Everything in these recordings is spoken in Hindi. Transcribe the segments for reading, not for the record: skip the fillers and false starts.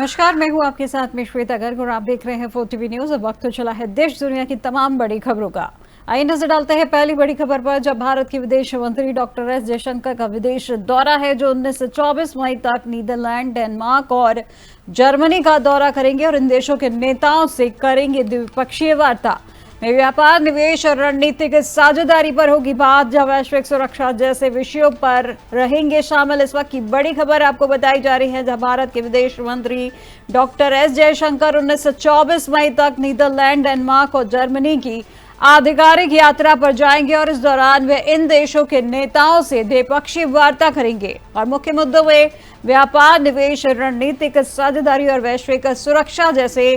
नमस्कार, मैं हूं आपके साथ में श्वेता गर्ग और आप देख रहे हैं 4TV न्यूज। अब वक्त तो चला है देश दुनिया की तमाम बड़ी खबरों का। आइए नजर डालते हैं पहली बड़ी खबर पर। जब भारत के विदेश मंत्री डॉक्टर एस जयशंकर का विदेश दौरा है, जो 19 से 24 मई तक नीदरलैंड, डेनमार्क और जर्मनी का दौरा करेंगे और इन देशों के नेताओं से करेंगे द्विपक्षीय वार्ता। में व्यापार, निवेश और रणनीतिक साझेदारी पर होगी बात, जब वैश्विक सुरक्षा जैसे विषयों पर रहेंगे शामिल। इस वक्त की बड़ी खबर आपको बताई जा रही है, जब भारत के विदेश मंत्री डॉक्टर एस जयशंकर 19 से 24 मई तक नीदरलैंड, डेनमार्क और जर्मनी की आधिकारिक यात्रा पर जाएंगे और इस दौरान वे इन देशों के नेताओं से द्विपक्षीय वार्ता करेंगे और मुख्य मुद्दों में व्यापार, निवेश, रणनीतिक साझेदारी और वैश्विक सुरक्षा जैसे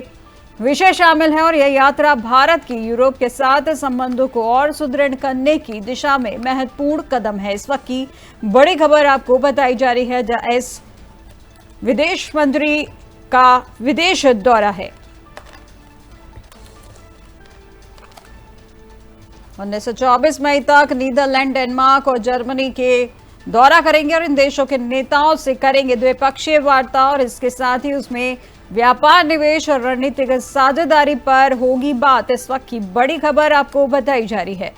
विषय शामिल है। और यह यात्रा भारत की यूरोप के साथ संबंधों को और सुदृढ़ करने की दिशा में महत्वपूर्ण कदम है। इस वक्त की बड़ी खबर आपको बताई जा रही है, जहां इस विदेश मंत्री का विदेश दौरा है। 19 से 24 मई तक नीदरलैंड, डेनमार्क और जर्मनी के दौरा करेंगे और इन देशों के नेताओं से करेंगे द्विपक्षीय वार्ता और इसके साथ ही उसमें व्यापार, निवेश और रणनीतिक साझेदारी पर होगी बात। इस वक्त की बड़ी खबर आपको बताई जा रही है।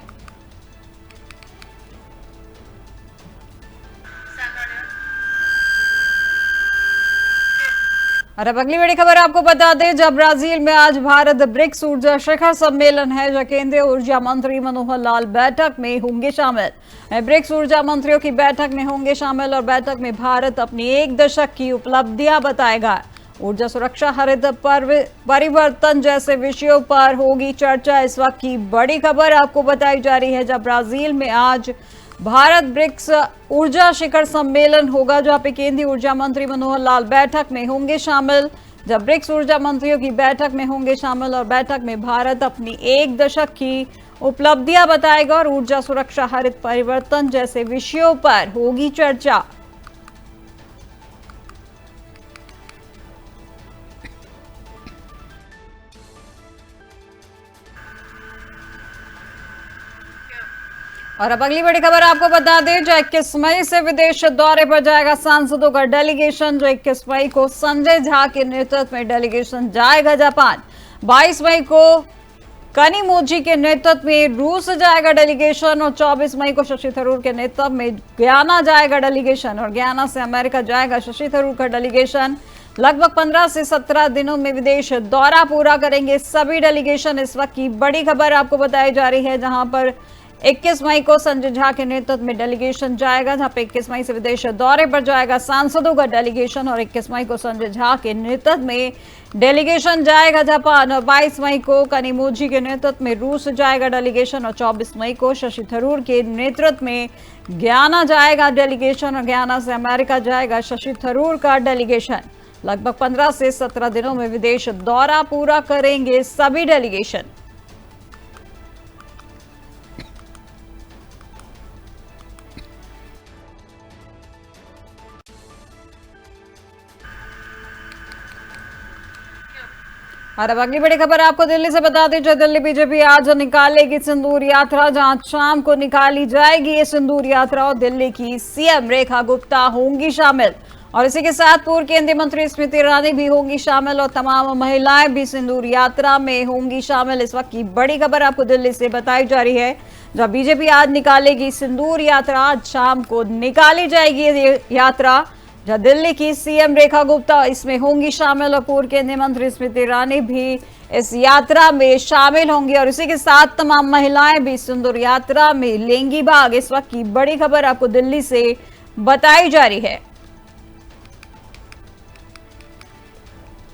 और अब अगली बड़ी खबर आपको बता दें, जब ब्राजील में आज भारत ब्रिक्स ऊर्जा शिखर सम्मेलन है, जो केंद्रीय ऊर्जा मंत्री मनोहर लाल बैठक में होंगे शामिल। ब्रिक्स ऊर्जा मंत्रियों की बैठक में होंगे शामिल और बैठक में भारत अपनी एक दशक की उपलब्धियां बताएगा। ऊर्जा सुरक्षा, हरित परिवर्तन जैसे विषयों पर होगी चर्चा। इस वक्त की बड़ी खबर आपको बताई जा रही है, जब ब्राजील में आज भारत ब्रिक्स ऊर्जा शिखर सम्मेलन होगा, जहां पे केंद्रीय ऊर्जा मंत्री मनोहर लाल बैठक में होंगे शामिल। जब ब्रिक्स ऊर्जा मंत्रियों की बैठक में होंगे शामिल और बैठक में भारत अपनी एक दशक की उपलब्धियां बताएगा और ऊर्जा सुरक्षा, हरित परिवर्तन जैसे विषयों पर होगी चर्चा। और अब अगली बड़ी खबर आपको बता दें, जो 21 मई से विदेश दौरे पर जाएगा सांसदों का डेलीगेशन। जो 21 मई को संजय झा के नेतृत्व में डेलीगेशन जाएगा जापान। 22 मई को कनिमोझी के नेतृत्व में रूस जाएगा डेलीगेशन और 24 मई को शशि थरूर के नेतृत्व में गयाना जाएगा डेलीगेशन और गयाना से अमेरिका जाएगा शशि थरूर का डेलीगेशन। लगभग 15 से 17 दिनों में विदेश दौरा पूरा करेंगे सभी डेलीगेशन। इस वक्त की बड़ी खबर आपको बताई जा रही है, जहां पर 21 मई को संजय झा के नेतृत्व में डेलीगेशन जाएगा, जहां पे 21 मई से विदेश दौरे पर जाएगा सांसदों का डेलीगेशन और 21 मई को संजय झा के नेतृत्व में डेलीगेशन जाएगा जापान और 22 मई को कनिमोझी के नेतृत्व में रूस जाएगा डेलीगेशन और 24 मई को शशि थरूर के नेतृत्व में गयाना जाएगा डेलीगेशन और गयाना से अमेरिका जाएगा शशि थरूर का डेलीगेशन। लगभग 15 से 17 दिनों में विदेश दौरा पूरा करेंगे सभी डेलीगेशन। और अब अगली बड़ी खबर आपको दिल्ली से बता दें, जो दिल्ली बीजेपी आज निकालेगी सिंदूर यात्रा, जहां शाम को निकाली जाएगी ये सिंदूर यात्रा और दिल्ली की सीएम रेखा गुप्ता होंगी शामिल और इसी के साथ पूर्व केंद्रीय मंत्री स्मृति ईरानी भी होंगी शामिल और तमाम महिलाएं भी सिंदूर यात्रा में होंगी शामिल। इस वक्त की बड़ी खबर आपको दिल्ली से बताई जा रही है, जहां बीजेपी आज निकालेगी सिंदूर यात्रा। आज शाम को निकाली जाएगी ये यात्रा, जहां दिल्ली की सीएम रेखा गुप्ता इसमें होंगी शामिल और पूर्व केंद्रीय मंत्री स्मृति ईरानी भी इस यात्रा में शामिल होंगी और इसी के साथ तमाम महिलाएं भी सिंदूर यात्रा में लेंगी भाग। इस वक्त की बड़ी खबर आपको दिल्ली से बताई जा रही है।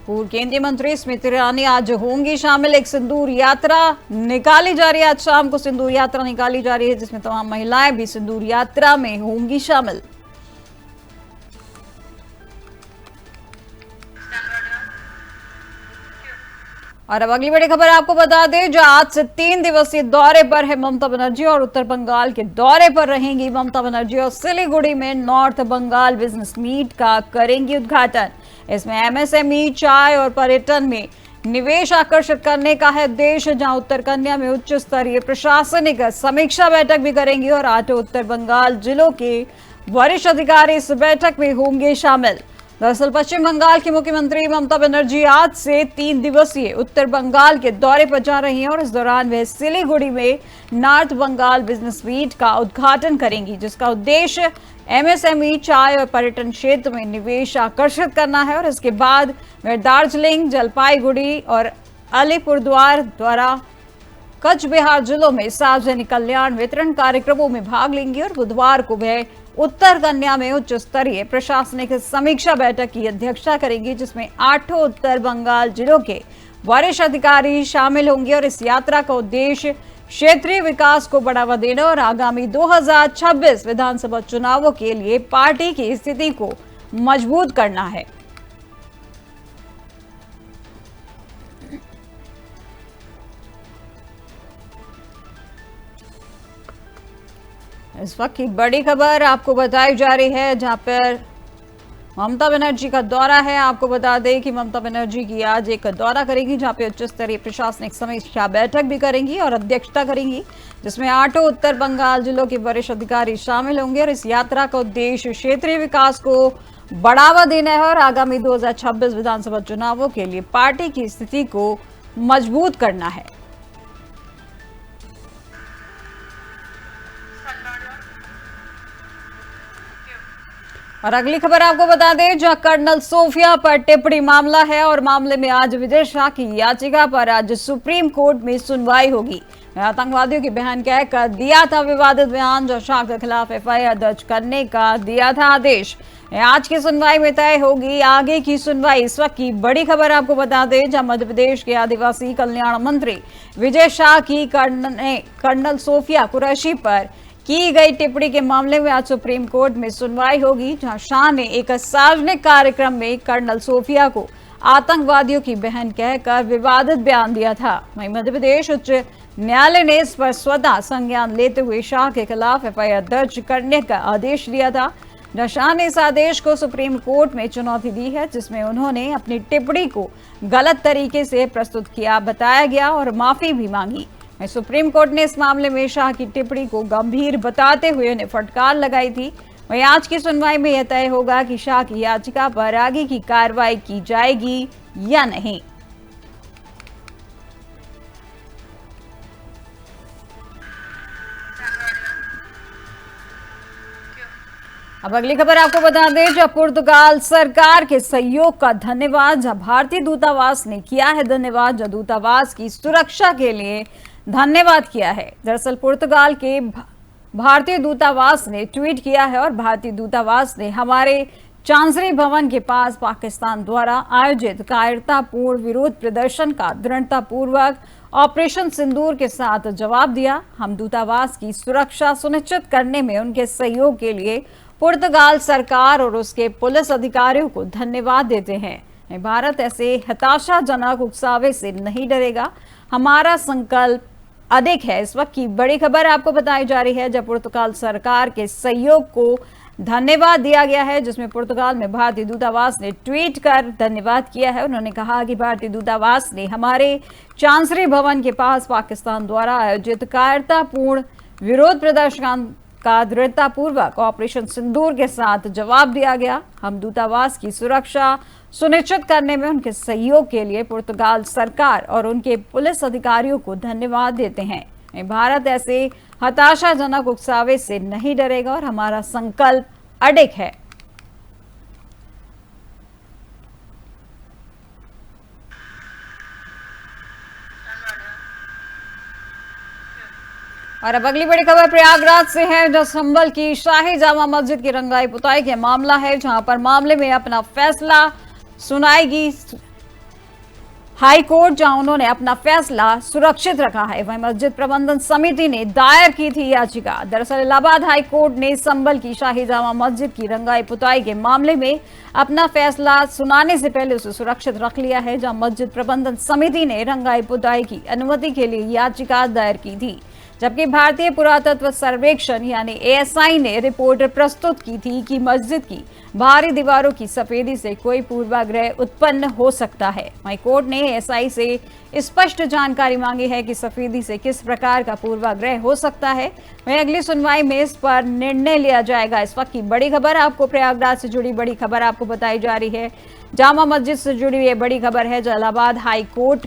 पूर्व केंद्रीय मंत्री स्मृति ईरानी आज होंगी शामिल। एक सिंदूर यात्रा निकाली जा रही है, आज शाम को सिंदूर यात्रा निकाली जा रही है, जिसमें तमाम महिलाएं भी सिंदूर यात्रा में होंगी शामिल। और अब अगली बड़ी खबर आपको बता दें, जो आज से 3 दिवसीय दौरे पर है ममता बनर्जी और उत्तर बंगाल के दौरे पर रहेंगी ममता बनर्जी और सिलीगुड़ी में नॉर्थ बंगाल बिजनेस मीट का करेंगी उद्घाटन। इसमें एमएसएमई, चाय और पर्यटन में निवेश आकर्षित करने का है उद्देश्य, जहां उत्तर कन्या में उच्च स्तरीय प्रशासनिक समीक्षा बैठक भी करेंगी और 8 उत्तर बंगाल जिलों के वरिष्ठ अधिकारी इस बैठक में होंगे शामिल। दरअसल पश्चिम बंगाल की मुख्यमंत्री ममता बनर्जी आज से 3 दिवसीय उत्तर बंगाल के दौरे पर जा रही हैं और इस दौरान वे सिलीगुड़ी में नॉर्थ बंगाल बिजनेस मीट का उद्घाटन करेंगी, जिसका उद्देश्य एमएसएमई, चाय और पर्यटन क्षेत्र में निवेश आकर्षित करना है। और इसके बाद वे दार्जिलिंग, जलपाईगुड़ी और अलीपुरद्वार द्वारा कच्छ बिहार जिलों में सार्वजनिक कल्याण वितरण कार्यक्रमों में भाग लेंगी और बुधवार को वे उत्तर कन्या में उच्च स्तरीय प्रशासनिक समीक्षा बैठक की अध्यक्षता करेंगी, जिसमें 8 उत्तर बंगाल जिलों के वरिष्ठ अधिकारी शामिल होंगे। और इस यात्रा का उद्देश्य क्षेत्रीय विकास को बढ़ावा देना और आगामी 2026 विधानसभा चुनावों के लिए पार्टी की स्थिति को मजबूत करना है। इस वक्त की बड़ी खबर आपको बताई जा रही है, जहां पर ममता बनर्जी का दौरा है। आपको बता दें कि ममता बनर्जी की आज एक दौरा करेगी, जहां पे उच्च स्तरीय प्रशासनिक समीक्षा बैठक भी करेंगी और अध्यक्षता करेंगी, जिसमें 8 उत्तर बंगाल जिलों के वरिष्ठ अधिकारी शामिल होंगे। और इस यात्रा का उद्देश्य क्षेत्रीय विकास को बढ़ावा देना है और आगामी 2026 विधानसभा चुनावों के लिए पार्टी की स्थिति को मजबूत करना है। और अगली खबर आपको बता दें, जहां कर्नल सोफिया पर टिप्पणी मामला है और मामले में आज विजय शाह की याचिका पर आज सुप्रीम कोर्ट में सुनवाई होगी। आतंकवादियों की बहन कहकर दिया था विवादित बयान, जो शाह के खिलाफ एफआईआर दर्ज करने का दिया था आदेश। आज की सुनवाई में तय होगी आगे की सुनवाई। इस वक्त की बड़ी खबर आपको बता दें, जहां मध्य प्रदेश के आदिवासी कल्याण मंत्री विजय शाह की कर्नल सोफिया कुरैशी पर की गई टिप्पणी के मामले में आज सुप्रीम कोर्ट में सुनवाई होगी, जहां शाह ने एक सार्वजनिक कार्यक्रम में कर्नल सोफिया को आतंकवादियों की बहन कहकर विवादित बयान दिया था। वहीं मध्य प्रदेश उच्च न्यायालय ने इस पर स्वतः संज्ञान लेते हुए शाह के खिलाफ एफआईआर दर्ज करने का आदेश दिया था। जहां शाह ने इस आदेश को सुप्रीम कोर्ट में चुनौती दी है, जिसमें उन्होंने अपनी टिप्पणी को गलत तरीके से प्रस्तुत किया बताया गया और माफी भी मांगी। सुप्रीम कोर्ट ने इस मामले में शाह की टिप्पणी को गंभीर बताते हुए उन्हें फटकार लगाई थी। वहीं आज की सुनवाई में यह तय होगा कि शाह की याचिका पर आगे की कार्रवाई की जाएगी या नहीं। अब अगली खबर आपको बता दें, जब पुर्तगाल सरकार के सहयोग का धन्यवाद, जब भारतीय दूतावास ने किया है धन्यवाद, जब दूतावास की सुरक्षा के लिए धन्यवाद किया है। दरअसल पुर्तगाल के भारतीय दूतावास ने ट्वीट किया है और भारतीय दूतावास ने हमारे चांसरी भवन के पास पाकिस्तान द्वारा आयोजित कायरतापूर्ण विरोध प्रदर्शन का दृढ़तापूर्वक ऑपरेशन सिंदूर के साथ जवाब दिया। हम दूतावास की सुरक्षा सुनिश्चित करने में उनके सहयोग के लिए पुर्तगाल सरकार और उसके पुलिस अधिकारियों को धन्यवाद देते हैं। भारत ऐसे हताशाजनक उकसावे से नहीं डरेगा, हमारा संकल्प अधिक है। इस वक्त की बड़ी खबर आपको बताई जा रही है, जब पुर्तगाल सरकार के सहयोग को धन्यवाद दिया गया है, जिसमें पुर्तगाल में भारतीय दूतावास ने ट्वीट कर धन्यवाद किया है। उन्होंने कहा कि भारतीय दूतावास ने हमारे चांसरी भवन के पास पाकिस्तान द्वारा आयोजित कायरतापूर्ण विरोध प्रदर्शन का दृढ़तापूर्वक ऑपरेशन सिंदूर के साथ जवाब दिया गया। हम दूतावास की सुरक्षा सुनिश्चित करने में उनके सहयोग के लिए पुर्तगाल सरकार और उनके पुलिस अधिकारियों को धन्यवाद देते हैं। भारत ऐसे हताशाजनक उकसावे से नहीं डरेगा और हमारा संकल्प अडिग है। और अब अगली बड़ी खबर प्रयागराज से है, जो संभल की शाही जामा मस्जिद की रंगाई पुताई का मामला है, जहां पर मामले में अपना फैसला सुनाएगी हाई कोर्ट, जहां उन्होंने अपना फैसला सुरक्षित रखा है। वहीं मस्जिद प्रबंधन समिति ने दायर की थी याचिका। दरअसल इलाहाबाद हाई कोर्ट ने संभल की शाही जामा मस्जिद की रंगाई पुताई के मामले में अपना फैसला सुनाने से पहले उसे सुरक्षित रख लिया है, जहां मस्जिद प्रबंधन समिति ने रंगाई पुताई की अनुमति के लिए याचिका दायर की थी। जबकि भारतीय पुरातत्व सर्वेक्षण यानी एएसआई ने रिपोर्ट प्रस्तुत की थी कि मस्जिद की बाहरी दीवारों की सफेदी से कोई पूर्वाग्रह उत्पन्न हो सकता है। वहीं कोर्ट ने एएसआई से स्पष्ट जानकारी मांगी है कि सफेदी से किस प्रकार का पूर्वाग्रह हो सकता है। वहीं अगली सुनवाई में इस पर निर्णय लिया जाएगा। इस वक्त की बड़ी खबर आपको प्रयागराज से जुड़ी बड़ी खबर आपको बताई जा रही है। जामा मस्जिद से जुड़ी ये बड़ी खबर है। इलाहाबाद हाई कोर्ट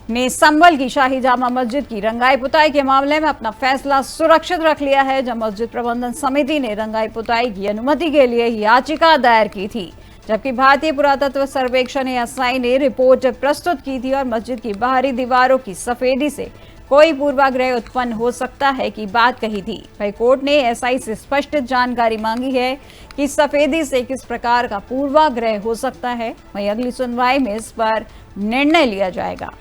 ने संभल की शाही जामा मस्जिद की रंगाई पुताई के मामले में अपना फैसला सुरक्षित रख लिया है। जब मस्जिद प्रबंधन समिति ने रंगाई पुताई की अनुमति के लिए याचिका दायर की थी, जबकि भारतीय पुरातत्व सर्वेक्षण एएसआई ने रिपोर्ट प्रस्तुत की थी और मस्जिद की बाहरी दीवारों की सफेदी से कोई पूर्वाग्रह उत्पन्न हो सकता है की बात कही थी। वही कोर्ट ने एएसआई से स्पष्ट जानकारी मांगी है कि सफेदी से किस प्रकार का पूर्वाग्रह हो सकता है। वही अगली सुनवाई में इस पर निर्णय लिया जाएगा।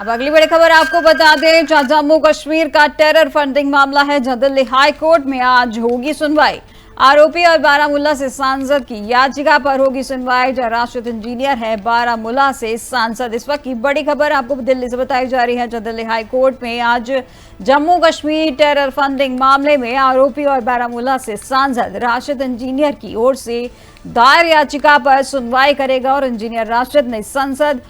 अब अगली बड़ी खबर आपको बता दें, जहां जम्मू कश्मीर का टेरर फंडिंग मामला है, जहां दिल्ली हाई कोर्ट में आज होगी सुनवाई। आरोपी और बारामूला से सांसद की याचिका पर होगी सुनवाई। जहां राष्ट्रीय इंजीनियर है बारामूला से सांसद। इस वक्त की बड़ी खबर आपको दिल्ली से बताई जा रही है, जहां दिल्ली हाई कोर्ट में आज जम्मू कश्मीर टेरर फंडिंग मामले में आरोपी और बारामूला से सांसद राशिद इंजीनियर की ओर से दायर याचिका पर सुनवाई करेगा और इंजीनियर राशिद ने संसद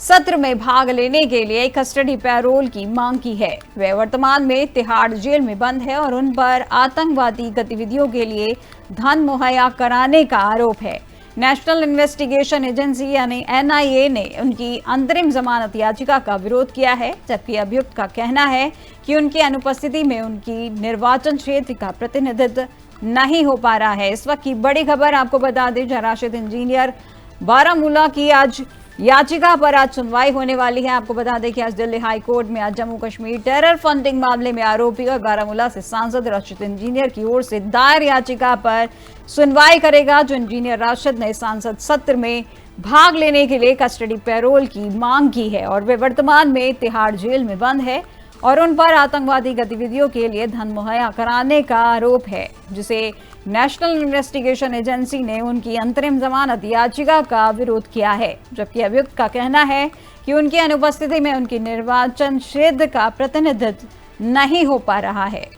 सत्र में भाग लेने के लिए कस्टडी पैरोल की मांग की है। वे वर्तमान में तिहाड़ जेल में बंद है और उन पर आतंकवादी गतिविधियों के लिए धन मुहैया कराने का आरोप है। नेशनल इन्वेस्टिगेशन एजेंसी यानी एनआईए ने उनकी अंतरिम जमानत याचिका का विरोध किया है, जबकि अभियुक्त का कहना है कि उनकी अनुपस्थिति में उनकी निर्वाचन क्षेत्र का प्रतिनिधित्व नहीं हो पा रहा है। इस वक्त की बड़ी खबर आपको बता दें, राशिद इंजीनियर बारामूला की आज याचिका पर आज सुनवाई होने वाली है। आपको बता दें कि आज दिल्ली हाई कोर्ट में आज जम्मू कश्मीर टेरर फंडिंग मामले में आरोपी और बारामूला से सांसद राशिद इंजीनियर की ओर से दायर याचिका पर सुनवाई करेगा, जो इंजीनियर राशिद ने सांसद सत्र में भाग लेने के लिए कस्टडी पैरोल की मांग की है और वे वर्तमान में तिहाड़ जेल में बंद है और उन पर आतंकवादी गतिविधियों के लिए धन मुहैया कराने का आरोप है, जिसे नेशनल इन्वेस्टिगेशन एजेंसी ने उनकी अंतरिम जमानत याचिका का विरोध किया है। जबकि अभियुक्त का कहना है कि उनकी अनुपस्थिति में उनकी निर्वाचन क्षेत्र का प्रतिनिधित्व नहीं हो पा रहा है।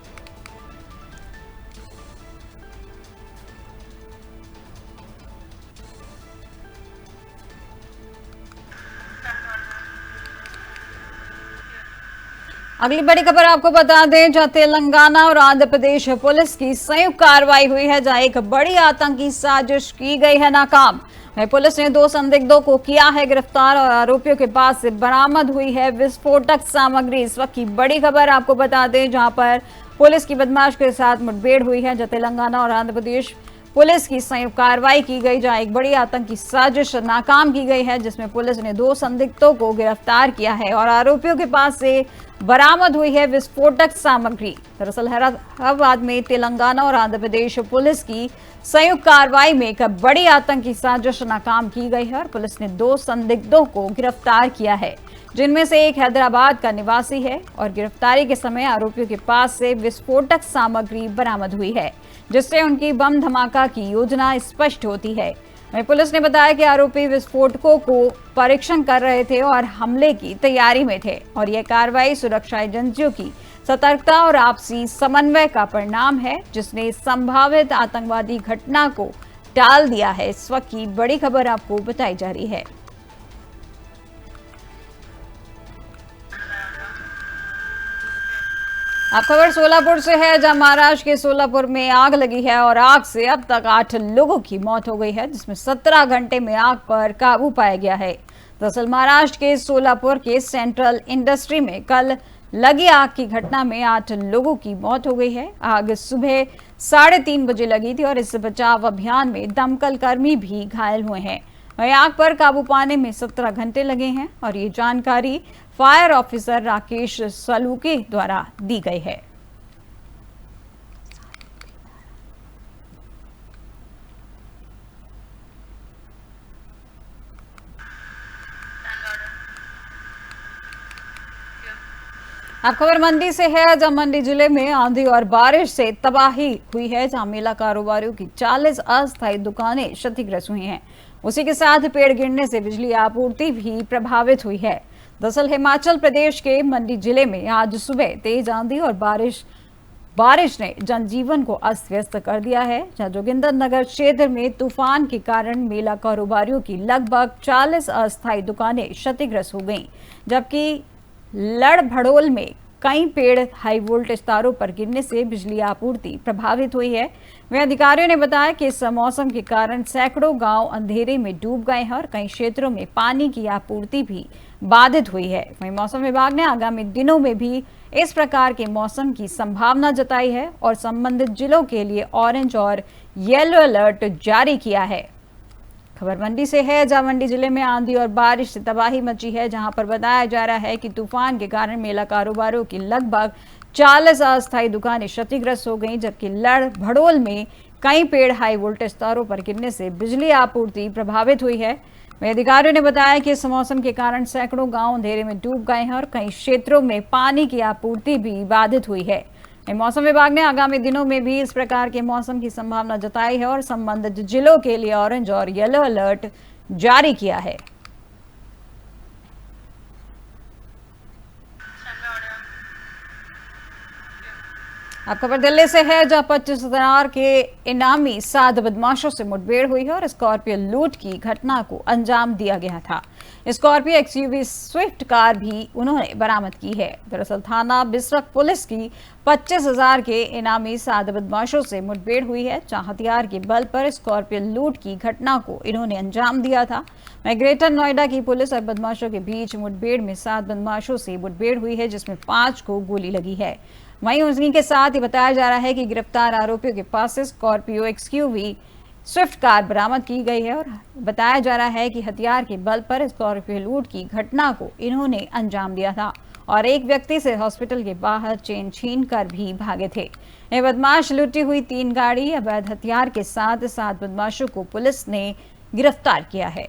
अगली बड़ी खबर आपको बता दें, जहां तेलंगाना और आंध्र प्रदेश पुलिस की संयुक्त कार्रवाई हुई है, जहां एक बड़ी आतंकी साजिश की गई है नाकाम। पुलिस ने 2 संदिग्धों को किया है गिरफ्तार और आरोपियों के पास से बरामद हुई है विस्फोटक सामग्री। इस वक्त की बड़ी खबर आपको बता दें, जहां पर पुलिस की बदमाश के साथ मुठभेड़ हुई है, जहां तेलंगाना और आंध्र प्रदेश पुलिस की संयुक्त कार्रवाई की गई, जहां एक बड़ी आतंकी साजिश नाकाम की गई है, जिसमें पुलिस ने 2 संदिग्धों को गिरफ्तार किया है और आरोपियों के पास से बरामद हुई है विस्फोटक सामग्री। दरअसल हैदराबाद में तेलंगाना और आंध्र प्रदेश पुलिस की संयुक्त कार्रवाई में एक बड़ी आतंकी साजिश नाकाम की गई है और पुलिस ने 2 संदिग्धों को गिरफ्तार किया है, जिनमें से एक हैदराबाद का निवासी है और गिरफ्तारी के समय आरोपियों के पास से विस्फोटक सामग्री बरामद हुई है, जिससे उनकी बम धमाका की योजना स्पष्ट होती है। पुलिस ने बताया कि आरोपी विस्फोटकों को परीक्षण कर रहे थे और हमले की तैयारी में थे और यह कार्रवाई सुरक्षा एजेंसियों की सतर्कता और आपसी समन्वय का परिणाम है, जिसने संभावित आतंकवादी घटना को टाल दिया है। इस वक्त की बड़ी खबर आपको बताई जा रही है। अब खबर सोलापुर से है, जहां महाराष्ट्र के सोलापुर में आग लगी है और आग से अब तक 8 लोगों की मौत हो गई है, जिसमें 17 घंटे में आग पर काबू पाया गया है। दरअसल महाराष्ट्र के सोलापुर के सेंट्रल इंडस्ट्री में कल लगी आग की घटना में 8 लोगों की मौत हो गई है। आग सुबह 3:30 बजे लगी थी और इस बचाव अभियान में दमकल कर्मी भी घायल हुए हैं। वहीं आग पर काबू पाने में 17 घंटे लगे हैं और ये जानकारी फायर ऑफिसर राकेश सलूके द्वारा दी गई है। अब खबर मंडी से है, जब मंडी जिले में आंधी और बारिश से तबाही हुई है, जहां मेला कारोबारियों की 40 अस्थायी दुकानें क्षतिग्रस्त हुई हैं। उसी के साथ पेड़ गिरने से बिजली आपूर्ति भी प्रभावित हुई है। दरअसल हिमाचल प्रदेश के मंडी जिले में आज सुबह तेज आंधी और बारिश ने जनजीवन को अस्त व्यस्त कर दिया है, जहां जोगिंदर नगर क्षेत्र में तूफान के कारण मेला कारोबारियों की लगभग 40 अस्थायी दुकानें क्षतिग्रस्त हो गईं, जबकि लड़भड़ोल में कई पेड़ हाई वोल्टेज तारों पर गिरने से बिजली आपूर्ति प्रभावित हुई है। वहीं अधिकारियों ने बताया कि इस मौसम के कारण सैकड़ों गांव अंधेरे में डूब गए हैं और कई क्षेत्रों में पानी की आपूर्ति भी बाधित हुई है। वहीं मौसम विभाग ने आगामी दिनों में भी इस प्रकार के मौसम की संभावना जताई है और संबंधित जिलों के लिए ऑरेंज और येलो अलर्ट जारी किया है। खबर मंडी से है, जहां मंडी जिले में आंधी और बारिश से तबाही मची है, जहां पर बताया जा रहा है कि तूफान के कारण मेला कारोबारियों की लगभग 40 अस्थायी दुकानें क्षतिग्रस्त हो गईं, जबकि लड़भड़ोल में कई पेड़ हाई वोल्टेज तारों पर गिरने से बिजली आपूर्ति प्रभावित हुई है। वहीं अधिकारियों ने बताया कि इस मौसम के कारण सैकड़ों गांव अंधेरे में डूब गए हैं और कई क्षेत्रों में पानी की आपूर्ति भी बाधित हुई है। मौसम विभाग ने आगामी दिनों में भी इस प्रकार के मौसम की संभावना जताई है और संबंधित जिलों के लिए ऑरेंज और येलो अलर्ट जारी किया है। अब खबर दिल्ली से है, जहां 25,000 के इनामी 7 बदमाशों से मुठभेड़ हुई है और स्कॉर्पियो लूट की घटना को अंजाम दिया गया था। स्कॉर्पियो एक्सयूवी स्विफ्ट कार भी उन्होंने बरामद की है। दरअसल थाना बिसरक पुलिस की 25,000 के इनामी 7 बदमाशों से मुठभेड़ हुई है, जहां हथियार के बल पर स्कॉर्पियो लूट की घटना को इन्होंने अंजाम दिया था। ग्रेटर नोएडा की पुलिस और बदमाशों के बीच मुठभेड़ में 7 बदमाशों से मुठभेड़ हुई है, जिसमें 5 को गोली लगी है। वहीं उन्हीं के साथ ही बताया जा रहा है कि गिरफ्तार आरोपियों के पास से स्कॉर्पियो एक्सयूवी स्विफ्ट कार बरामद की गई है और बताया जा रहा है कि हथियार के बल पर स्कॉर्पियो लूट की घटना को इन्होंने अंजाम दिया था और एक व्यक्ति से हॉस्पिटल के बाहर चेन छीन कर भी भागे थे। ये बदमाश लूटी हुई 3 गाड़ी अवैध हथियार के साथ 7 बदमाशों को पुलिस ने गिरफ्तार किया है।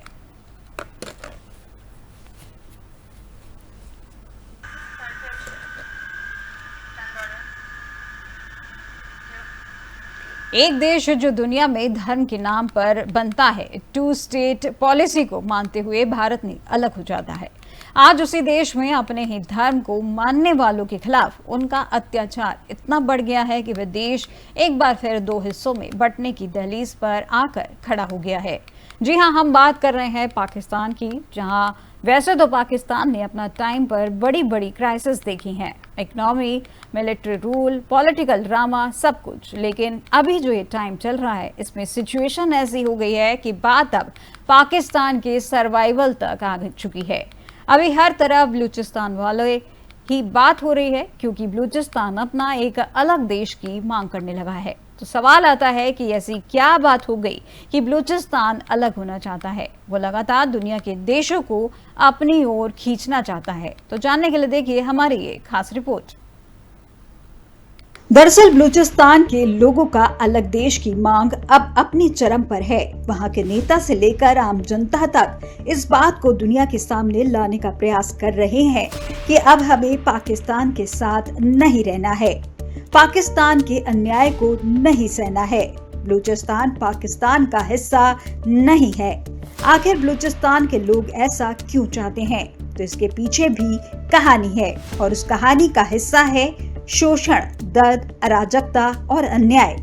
एक देश जो दुनिया में धर्म के नाम पर बनता है, 2 स्टेट पॉलिसी को मानते हुए भारत ने अलग हो जाता है। आज उसी देश में अपने ही धर्म को मानने वालों के खिलाफ उनका अत्याचार इतना बढ़ गया है कि वह देश एक बार फिर 2 हिस्सों में बंटने की दहलीज पर आकर खड़ा हो गया है। जी हां, हम बात कर रहे हैं पाकिस्तान की, जहां वैसे तो पाकिस्तान ने अपना टाइम पर बड़ी बड़ी क्राइसिस देखी हैं, economy, military rule, political drama, सब कुछ। लेकिन अभी जो ये टाइम चल रहा है, इसमें सिचुएशन ऐसी हो गई है कि बात अब पाकिस्तान के सर्वाइवल तक आ चुकी है। अभी हर तरफ बलूचिस्तान वाले ही बात हो रही है, क्योंकि बलूचिस्तान अपना एक अलग देश की मांग करने लगा है। तो सवाल आता है कि ऐसी क्या बात हो गई कि बलूचिस्तान अलग होना चाहता है। वो लगातार दुनिया के देशों को अपनी ओर खींचना चाहता है। तो जानने के लिए देखिए हमारी ये खास रिपोर्ट। दरअसल बलूचिस्तान के लोगों का अलग देश की मांग अब अपनी चरम पर है। वहां के नेता से लेकर आम जनता तक इस बात को दुनिया के सामने लाने का प्रयास कर रहे हैं कि अब हमें पाकिस्तान के साथ नहीं रहना है, पाकिस्तान के अन्याय को नहीं सहना है, बलूचिस्तान पाकिस्तान का हिस्सा नहीं है। आखिर बलूचिस्तान के लोग ऐसा क्यों चाहते हैं? तो इसके पीछे भी कहानी है और उस कहानी का हिस्सा है शोषण, दर्द, अराजकता और अन्याय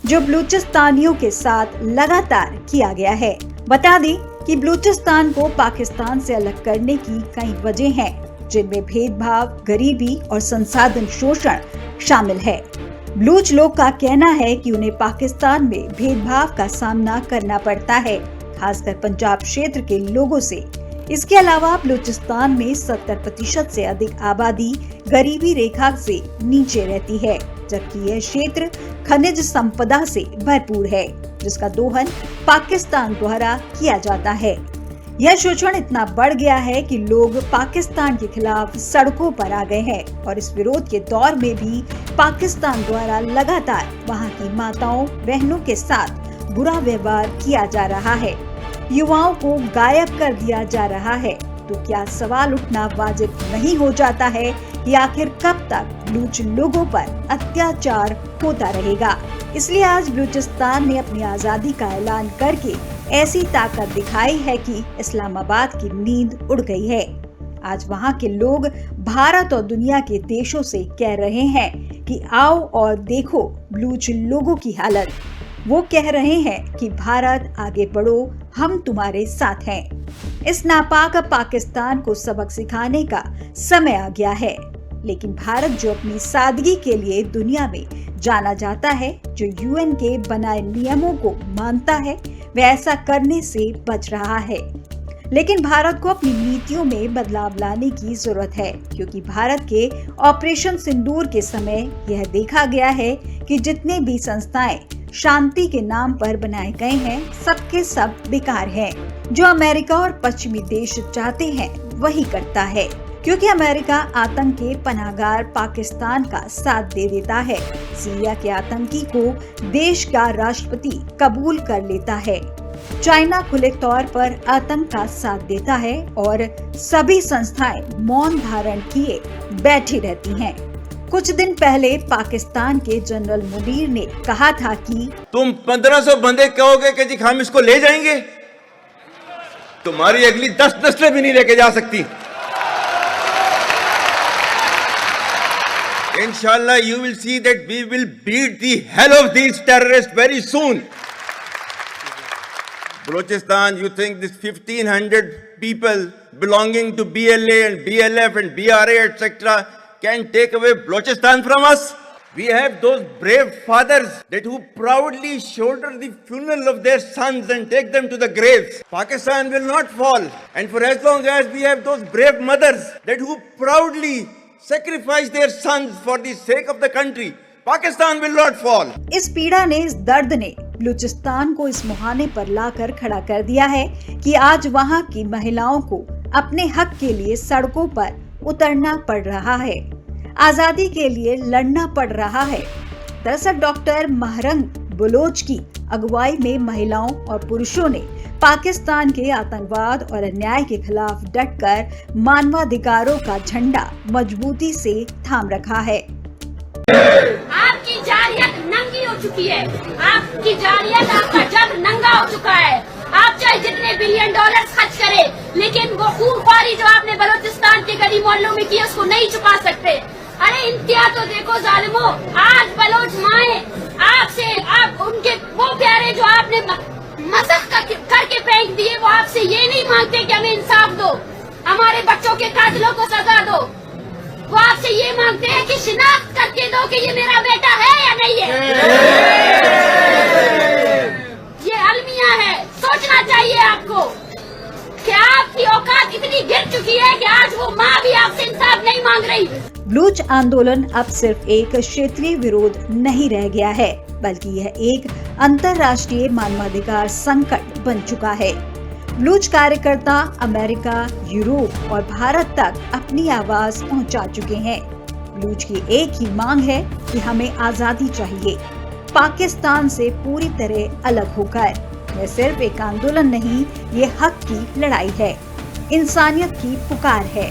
जो बलूचिस्तानियों के साथ लगातार किया गया है। बता दें कि बलूचिस्तान को पाकिस्तान से अलग करने की कई वजह हैं, जिनमें भेदभाव, गरीबी और संसाधन शोषण शामिल है। बलूच लोग का कहना है कि उन्हें पाकिस्तान में भेदभाव का सामना करना पड़ता है, खासकर पंजाब क्षेत्र के लोगों से। इसके अलावा बलूचिस्तान में 70% से अधिक आबादी गरीबी रेखा से नीचे रहती है, जबकि यह क्षेत्र खनिज संपदा से भरपूर है, जिसका दोहन पाकिस्तान द्वारा किया जाता है। यह शोषण इतना बढ़ गया है कि लोग पाकिस्तान के खिलाफ सड़कों पर आ गए हैं और इस विरोध के दौर में भी पाकिस्तान द्वारा लगातार वहां की माताओं बहनों के साथ बुरा व्यवहार किया जा रहा है, युवाओं को गायब कर दिया जा रहा है। तो क्या सवाल उठना वाजिब नहीं हो जाता है कि आखिर कब तक बलूच लोगों पर अत्याचार होता रहेगा। इसलिए आज बलूचिस्तान ने अपनी आजादी का ऐलान करके ऐसी ताकत दिखाई है कि इस्लामाबाद की नींद उड़ गई है। आज वहाँ के लोग भारत और दुनिया के देशों से कह रहे हैं कि आओ और देखो बलूच लोगों की हालत। वो कह रहे हैं कि भारत आगे बढ़ो, हम तुम्हारे साथ हैं। इस नापाक पाकिस्तान को सबक सिखाने का समय आ गया है। लेकिन भारत जो अपनी सादगी के लिए दुनिया में जाना जाता है, जो यूएन के बनाए नियमों को मानता है, वह ऐसा करने से बच रहा है। लेकिन भारत को अपनी नीतियों में बदलाव लाने की जरूरत है, क्योंकि भारत के ऑपरेशन सिंदूर के समय यह देखा गया है कि जितने भी संस्थाएं शांति के नाम पर बनाए गए हैं, सबके सब बेकार हैं। जो अमेरिका और पश्चिमी देश चाहते हैं वही करता है, क्योंकि अमेरिका आतंक के पनाहगार पाकिस्तान का साथ दे देता है। सीरिया के आतंकी को देश का राष्ट्रपति कबूल कर लेता है। चाइना खुले तौर पर आतंक का साथ देता है और सभी संस्थाएं मौन धारण किए बैठी रहती हैं। कुछ दिन पहले पाकिस्तान के जनरल मुनीर ने कहा था कि तुम 1500 बंदे कहोगे कि जी हम इसको ले जाएंगे, तुम्हारी अगली 10 नस्लें भी नहीं लेके जा सकती। Inshallah, you will see that we will beat the hell of these terrorists very soon. Balochistan, you think this 1500 people belonging to BLA and BLF and BRA, etc., can take away Balochistan from us? We have those brave fathers that who proudly shoulder the funeral of their sons and take them to the graves. Pakistan will not fall. And for as long as we have those brave mothers that who proudly sacrifice their sons for the sake of the country, Pakistan will not fall. इस पीड़ा ने, इस दर्द ने बलूचिस्तान को इस मुहाने पर लाकर खड़ा कर दिया है कि आज वहाँ की महिलाओं को अपने हक के लिए सड़कों पर उतरना पड़ रहा है, आजादी के लिए लड़ना पड़ रहा है। दरअसल डॉक्टर महरंग बलोच की अगुवाई में महिलाओं और पुरुषों ने पाकिस्तान के आतंकवाद और अन्याय के खिलाफ डटकर मानवाधिकारों का झंडा मजबूती से थाम रखा है। आपकी जारियत नंगी हो चुकी है, आपकी जारियत, आपका जब नंगा हो चुका है। आप चाहे जितने बिलियन डॉलर खर्च करें, लेकिन वो खूनख्वारी जो आपने बलूचिस्तान के गली मोहल्लों में की, उसको नहीं छुपा सकते। अरे इंतहा तो देखो जालिमो, आज बलोच माए आपसे, आप उनके वो प्यारे जो आपने मसख करके फेंक दिए, वो आपसे ये नहीं मांगते कि हमें इंसाफ दो, हमारे बच्चों के कातिलों को सजा दो। वो आपसे ये मांगते हैं कि शिनाख्त करके दो कि ये मेरा बेटा है या नहीं है। ये अलमिया है, सोचना चाहिए आपको कि आपकी औकात इतनी गिर चुकी है कि आज वो माँ भी आपसे इंसाफ नहीं मांग रही। बलूच आंदोलन अब सिर्फ एक क्षेत्रीय विरोध नहीं रह गया है, बल्कि यह एक अंतर्राष्ट्रीय मानवाधिकार संकट बन चुका है। बलूच कार्यकर्ता अमेरिका, यूरोप और भारत तक अपनी आवाज पहुंचा चुके हैं। बलूच की एक ही मांग है कि हमें आजादी चाहिए, पाकिस्तान से पूरी तरह अलग होकर। यह सिर्फ एक आंदोलन नहीं, ये हक की लड़ाई है, इंसानियत की पुकार है।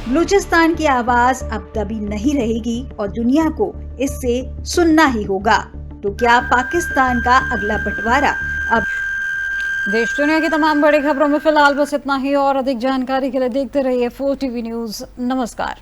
बलूचिस्तान की आवाज अब दबी नहीं रहेगी और दुनिया को इससे सुनना ही होगा। तो क्या पाकिस्तान का अगला बंटवारा अब? देश दुनिया की तमाम बड़ी खबरों में फिलहाल बस इतना ही, और अधिक जानकारी के लिए देखते रहिए 4TV न्यूज़। नमस्कार।